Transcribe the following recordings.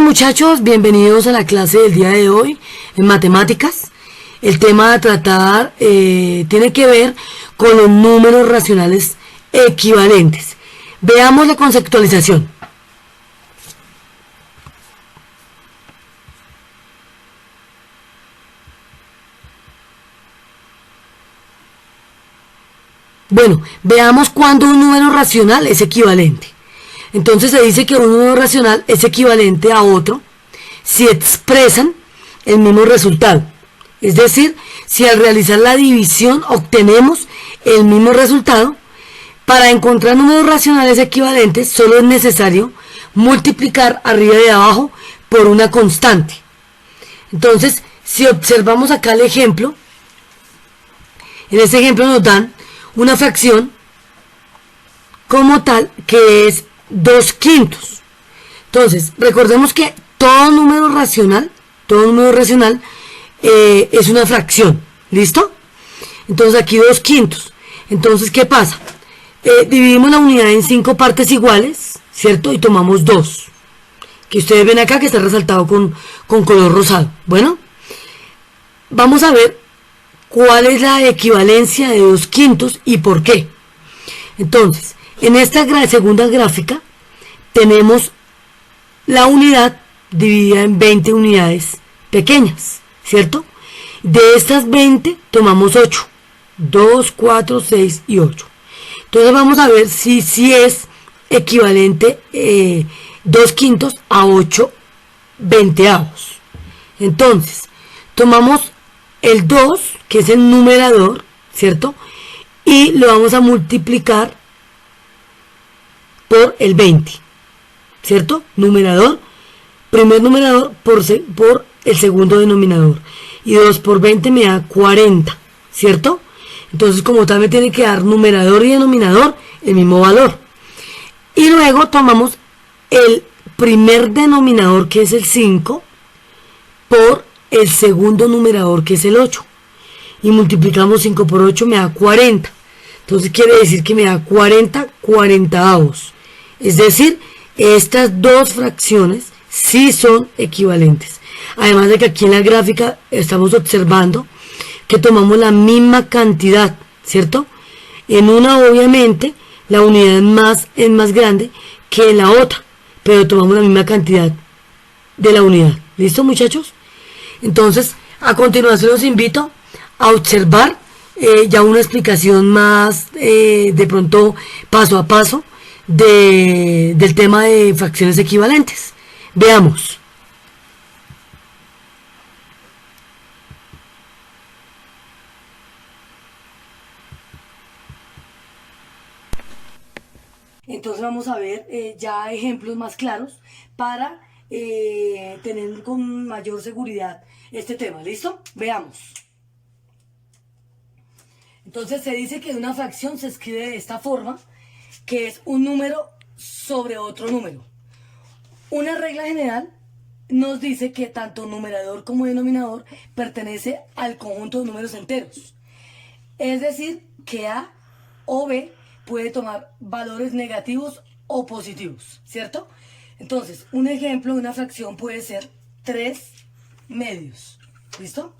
Muchachos, bienvenidos a la clase del día de hoy en matemáticas. El tema a tratar tiene que ver con los números racionales equivalentes. Veamos la conceptualización. Bueno, veamos cuándo un número racional es equivalente. Entonces se dice que un número racional es equivalente a otro si expresan el mismo resultado. Es decir, si al realizar la división obtenemos el mismo resultado. Para encontrar números racionales equivalentes solo es necesario multiplicar arriba y abajo por una constante. Entonces, si observamos acá el ejemplo, en este ejemplo nos dan una fracción como tal que es 2/5. Entonces, recordemos que todo número racional es una fracción. ¿Listo? Entonces aquí 2/5. Entonces, ¿qué pasa? Dividimos la unidad en 5 partes iguales, ¿cierto? Y tomamos 2. Que ustedes ven acá que está resaltado con color rosado. Bueno, vamos a ver cuál es la equivalencia de 2/5 y por qué. Entonces, en esta segunda gráfica tenemos la unidad dividida en 20 unidades pequeñas, ¿cierto? De estas 20 tomamos 8. 2, 4, 6 y 8. Entonces vamos a ver si es equivalente 2/5 a 8 veinteavos. Entonces, tomamos el 2, que es el numerador, ¿cierto? Y lo vamos a multiplicar por el 20, ¿cierto? Numerador, primer numerador por el segundo denominador. Y 2 por 20 me da 40, ¿cierto? Entonces, como tal, me tiene que dar numerador y denominador el mismo valor. Y luego tomamos el primer denominador, que es el 5, por el segundo numerador, que es el 8. Y multiplicamos 5 por 8, me da 40. Entonces, quiere decir que me da 40 cuarentaavos. Es decir, estas dos fracciones sí son equivalentes. Además de que aquí en la gráfica estamos observando que tomamos la misma cantidad, ¿cierto? En una, obviamente, la unidad es más grande que en la otra, pero tomamos la misma cantidad de la unidad. ¿Listo, muchachos? Entonces, a continuación los invito a observar ya una explicación más, de pronto, paso a paso, del tema de fracciones equivalentes. Veamos. Entonces vamos a ver ya ejemplos más claros para tener con mayor seguridad este tema. ¿Listo? Veamos. Entonces se dice que una fracción se escribe de esta forma, que es un número sobre otro número. Una regla general nos dice que tanto numerador como denominador pertenece al conjunto de números enteros. Es decir, que A o B puede tomar valores negativos o positivos, ¿cierto? Entonces, un ejemplo de una fracción puede ser 3 medios, ¿listo?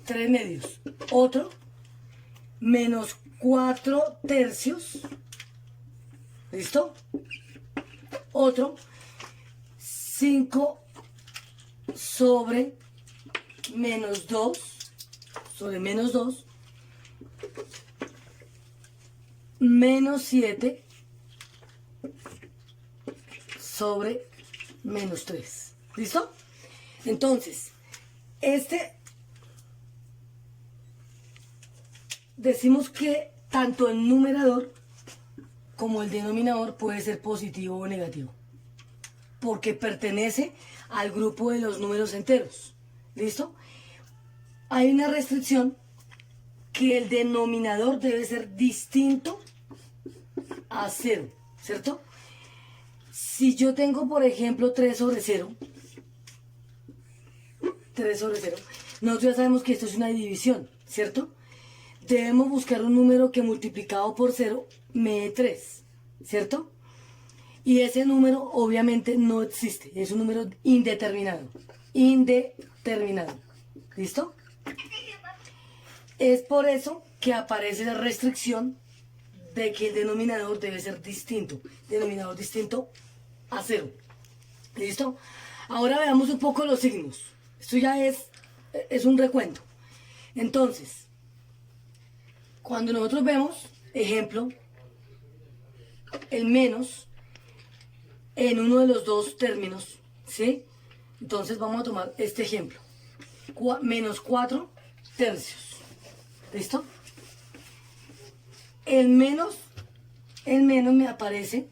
3 medios. Otro, menos 4 tercios, ¿listo? Otro, 5 sobre menos 2, menos 7 sobre menos 3. ¿Listo? Entonces, decimos que tanto el numerador como el denominador puede ser positivo o negativo, porque pertenece al grupo de los números enteros. ¿Listo? Hay una restricción, que el denominador debe ser distinto a 0, ¿cierto? Si yo tengo, por ejemplo, 3 sobre 0, nosotros ya sabemos que esto es una división, ¿cierto? Debemos buscar un número que multiplicado por 0 me dé 3, ¿cierto? Y ese número obviamente no existe, es un número indeterminado. Indeterminado. ¿Listo? Es por eso que aparece la restricción de que el denominador debe ser distinto. Denominador distinto a 0. ¿Listo? Ahora veamos un poco los signos. Esto ya es un recuento. Entonces, cuando nosotros vemos, ejemplo, el menos en uno de los dos términos, ¿sí? Entonces vamos a tomar este ejemplo. Menos 4 tercios. ¿Listo? El menos me aparece,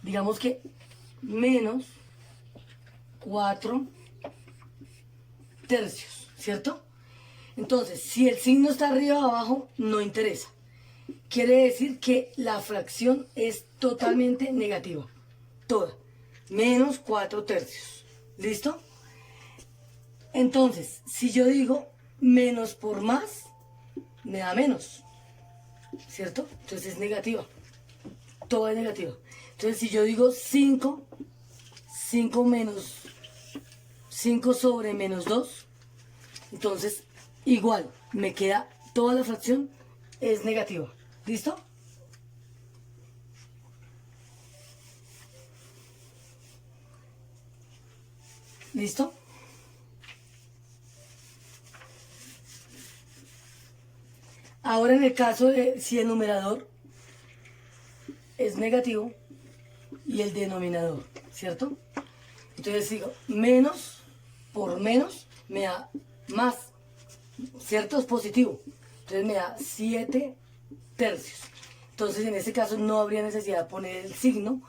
digamos que menos 4 tercios, ¿cierto? Entonces, si el signo está arriba o abajo, no interesa. Quiere decir que la fracción es totalmente negativa. Toda. Menos 4 tercios. ¿Listo? Entonces, si yo digo menos por más, me da menos. ¿Cierto? Entonces es negativa. Todo es negativa. Entonces, si yo digo 5 menos 5 sobre menos 2, entonces igual me queda toda la fracción es negativa. ¿Listo? ¿Listo? Ahora en el caso de si el numerador es negativo y el denominador, ¿cierto? Entonces digo, menos por menos me da más, ¿cierto? Es positivo. Entonces me da 7 tercios. Entonces en este caso no habría necesidad de poner el signo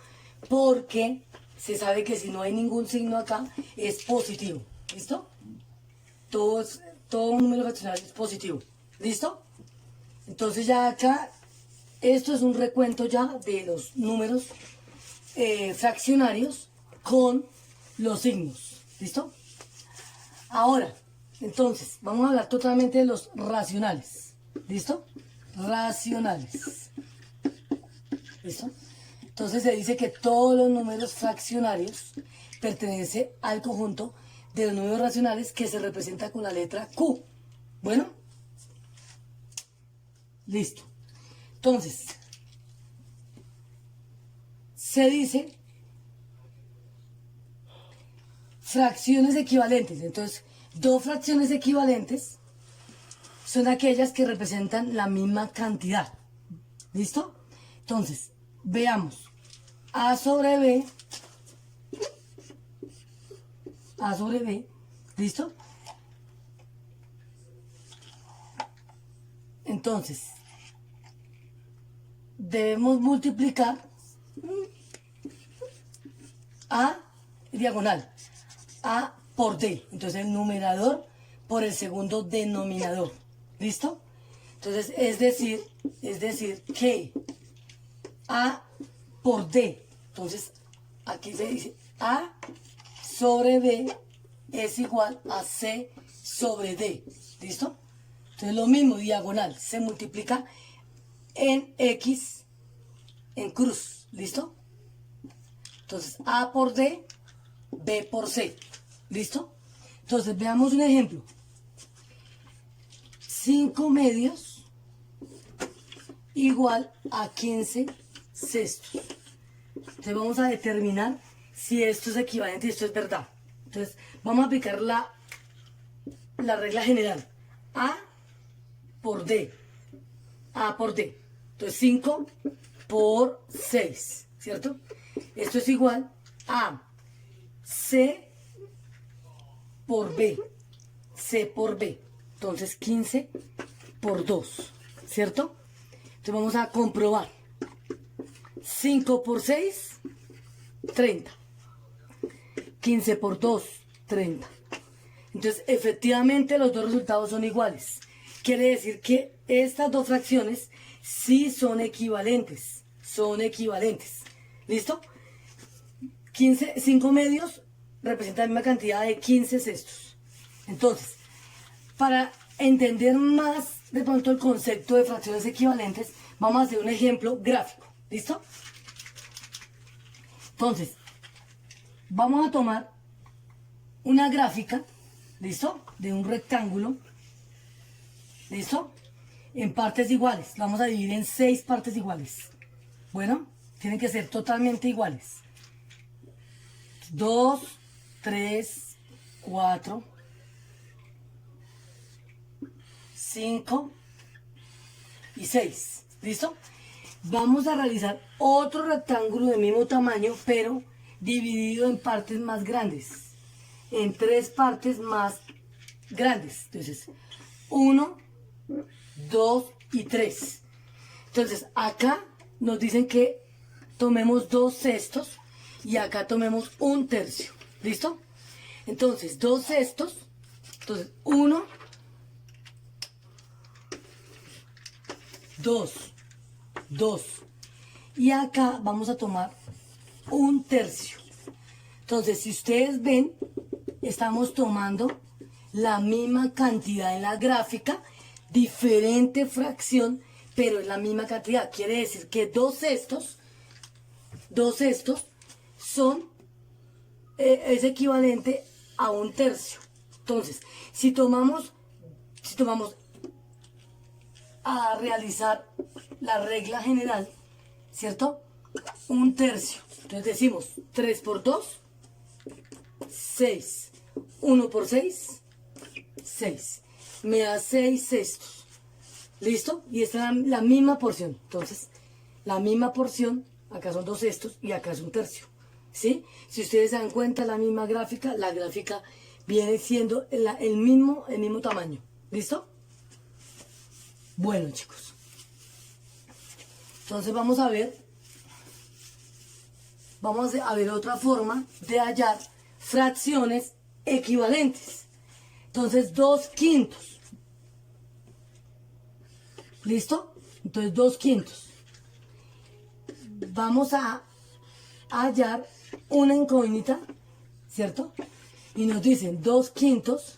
porque se sabe que si no hay ningún signo acá es positivo. ¿Listo? Todo un número fraccionario es positivo. ¿Listo? Entonces ya acá, esto es un recuento ya de los números fraccionarios con los signos. ¿Listo? Ahora, entonces, vamos a hablar totalmente de los racionales. ¿Listo? Racionales. ¿Listo? Entonces se dice que todos los números fraccionarios pertenecen al conjunto de los números racionales que se representa con la letra Q. Bueno, listo. Entonces, se dice fracciones equivalentes. Entonces, dos fracciones equivalentes son aquellas que representan la misma cantidad. ¿Listo? Entonces, veamos. A sobre B. ¿Listo? Entonces, debemos multiplicar A diagonal, A por D. Entonces el numerador por el segundo denominador. ¿Listo? Entonces es decir que A por D. Entonces aquí se dice A sobre B es igual a C sobre D. ¿Listo? Entonces lo mismo, diagonal, se multiplica en X en cruz. ¿Listo? Entonces A por D, B por C. ¿Listo? Entonces veamos un ejemplo. 5 medios igual a 15 sextos. Entonces vamos a determinar si esto es equivalente y esto es verdad. Entonces vamos a aplicar la regla general. A por D. A por D. Entonces 5 por 6. ¿Cierto? Esto es igual a C por B. C por B. Entonces 15 por 2. ¿Cierto? Entonces vamos a comprobar. 5 por 6, 30. 15 por 2, 30. Entonces, efectivamente, los dos resultados son iguales. Quiere decir que estas dos fracciones sí son equivalentes. Son equivalentes. ¿Listo? 5 medios representan la misma cantidad de 15 sextos. Entonces, para entender más de pronto el concepto de fracciones equivalentes, vamos a hacer un ejemplo gráfico. ¿Listo? Entonces, vamos a tomar una gráfica, ¿listo? De un rectángulo, ¿listo? En partes iguales. Lo vamos a dividir en 6 partes iguales. Bueno, tienen que ser totalmente iguales. 2, 3, 4, 5 y 6. ¿Listo? Vamos a realizar otro rectángulo del mismo tamaño, pero dividido en partes más grandes. En 3 partes más grandes. Entonces, 1, 2 y 3. Entonces, acá nos dicen que tomemos 2 sextos y acá tomemos 1/3. ¿Listo? Entonces, 2 sextos. Entonces, 1, 2, 2. Y acá vamos a tomar 1/3. Entonces, si ustedes ven, estamos tomando la misma cantidad en la gráfica, diferente fracción, pero es la misma cantidad. Quiere decir que 2 sextos son, es equivalente a 1/3. Entonces, si tomamos a realizar la regla general, ¿cierto? 1/3. Entonces decimos 3 por 2, 6. 1 por 6, 6. Me da 6 sextos. ¿Listo? Y esta es la misma porción. Entonces, la misma porción, acá son 2 sextos y acá es 1/3. ¿Sí? Si ustedes se dan cuenta, la misma gráfica, la gráfica viene siendo el mismo tamaño. ¿Listo? Bueno, chicos. Entonces vamos a ver otra forma de hallar fracciones equivalentes. Entonces, 2/5. ¿Listo? Entonces, 2/5. Vamos a hallar una incógnita, ¿cierto? Y nos dicen 2/5.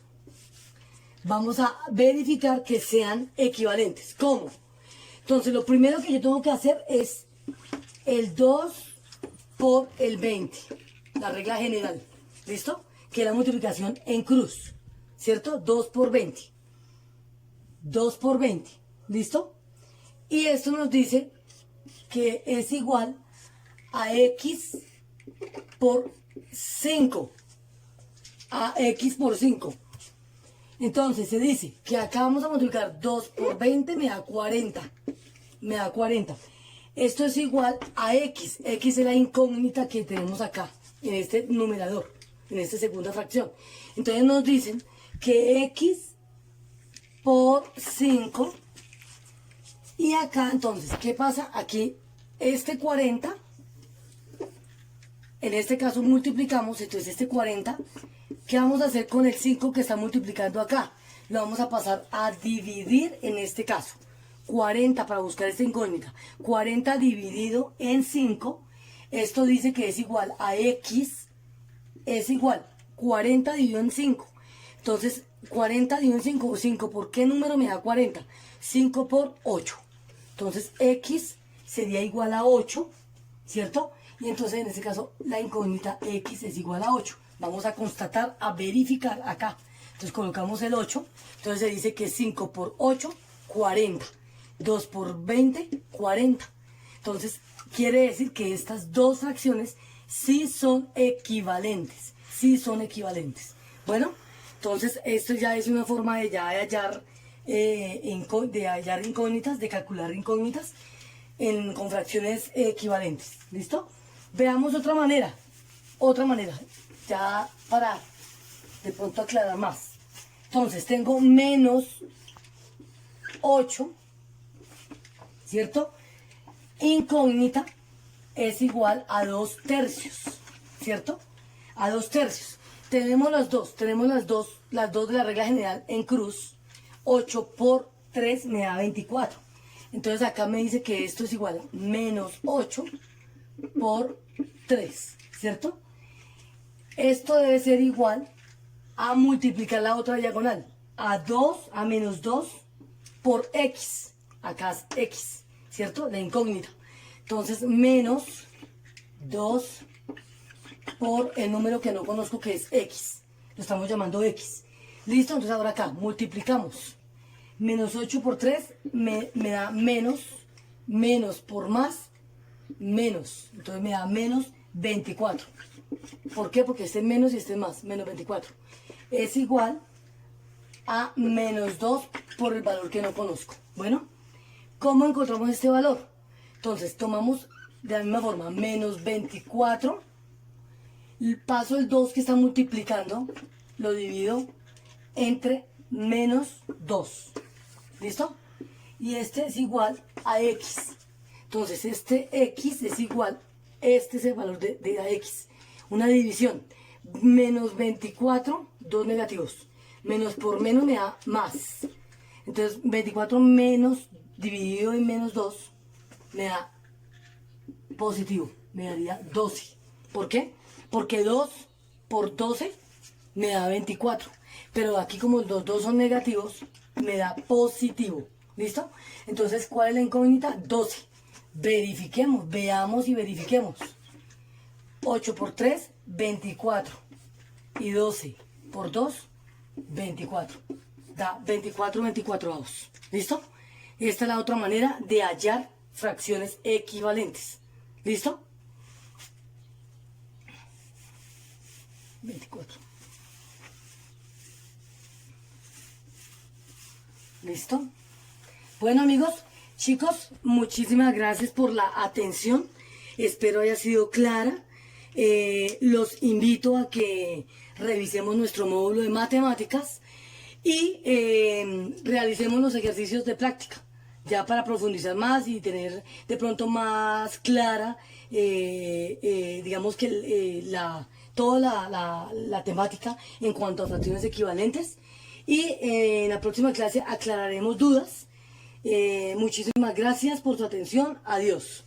Vamos a verificar que sean equivalentes. ¿Cómo? Entonces, lo primero que yo tengo que hacer es el 2 por el 20. La regla general. ¿Listo? Que es la multiplicación en cruz. ¿Cierto? 2 por 20. 2 por 20. ¿Listo? Y esto nos dice que es igual a x por 5. A x por 5. Entonces se dice que acá vamos a multiplicar 2 por 20, me da 40. Me da 40. Esto es igual a x. X es la incógnita que tenemos acá, en este numerador, en esta segunda fracción. Entonces nos dicen que x por 5. Y acá entonces, ¿qué pasa? Aquí este 40, en este caso multiplicamos, entonces este 40, ¿qué vamos a hacer con el 5 que está multiplicando acá? Lo vamos a pasar a dividir en este caso. 40 para buscar esta incógnita. 40 dividido en 5, esto dice que es igual a x, es igual 40 dividido en 5. Entonces, 40 dividido en 5, 5 ¿por qué número me da 40? 5 por 8. Entonces, x sería igual a 8, ¿cierto? Y entonces, en este caso, la incógnita x es igual a 8. Vamos a constatar, a verificar acá. Entonces, colocamos el 8. Entonces, se dice que 5 por 8, 40. 2 por 20, 40. Entonces, quiere decir que estas dos fracciones sí son equivalentes. Sí son equivalentes. Bueno, entonces, esto ya es una forma de ya hallar incógnitas, de calcular incógnitas con fracciones equivalentes. ¿Listo? Veamos otra manera, ya para de pronto aclarar más. Entonces tengo menos 8, ¿cierto? Incógnita es igual a 2/3, ¿cierto? A 2/3. Tenemos las dos de la regla general en cruz. 8 por 3 me da 24. Entonces acá me dice que esto es igual a menos 8 por 3, ¿cierto? Esto debe ser igual a multiplicar la otra diagonal. A menos 2 por x. Acá es x, ¿cierto? La incógnita. Entonces menos 2 por el número que no conozco, que es x. Lo estamos llamando x. ¿Listo? Entonces ahora acá multiplicamos. Menos 8 por 3 me da menos, menos por más, menos. Entonces me da menos 24. ¿Por qué? Porque este es menos y este es más, menos 24. Es igual a menos 2 por el valor que no conozco. Bueno, ¿cómo encontramos este valor? Entonces tomamos de la misma forma, menos 24, paso el 2 que está multiplicando, lo divido entre menos 2. ¿Listo? Y este es igual a x. Entonces este x es igual, este es el valor de la x. Una división. Menos 24, dos negativos. Menos por menos me da más. Entonces 24 menos dividido en menos 2 me da positivo. Me daría 12. ¿Por qué? Porque 2 por 12 me da 24. Pero aquí como los dos son negativos, me da positivo. ¿Listo? Entonces, ¿cuál es la incógnita? 12. Verifiquemos, veamos y verifiquemos. 8 por 3, 24. Y 12 por 2, 24. Da 24, 24avos. ¿Listo? Esta es la otra manera de hallar fracciones equivalentes. ¿Listo? 24. ¿Listo? Bueno, amigos, chicos, muchísimas gracias por la atención. Espero haya sido clara. Los invito a que revisemos nuestro módulo de matemáticas y realicemos los ejercicios de práctica, ya para profundizar más y tener de pronto más clara, digamos que toda la temática en cuanto a fracciones equivalentes. Y en la próxima clase aclararemos dudas. Muchísimas gracias por su atención. Adiós.